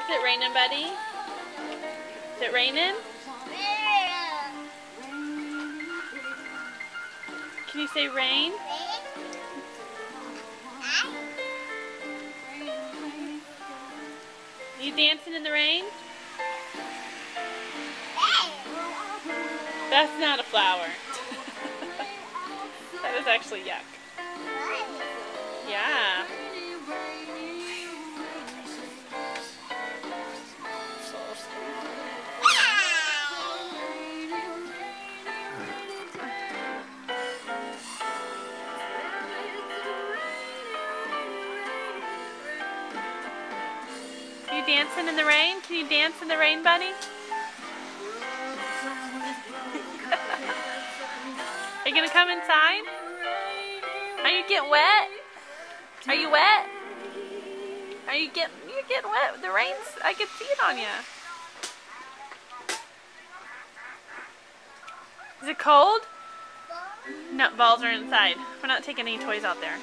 Is it raining, buddy? Is it raining? Can you say rain? Are you dancing in the rain? That's not a flower. That is actually yuck. Yeah. Are you dancing in the rain? Can you dance in the rain, buddy? Are you gonna come inside? Are you getting wet? Are you wet? You're getting wet. The rain's, I can see it on you. Is it cold? No, balls are inside. We're not taking any toys out there.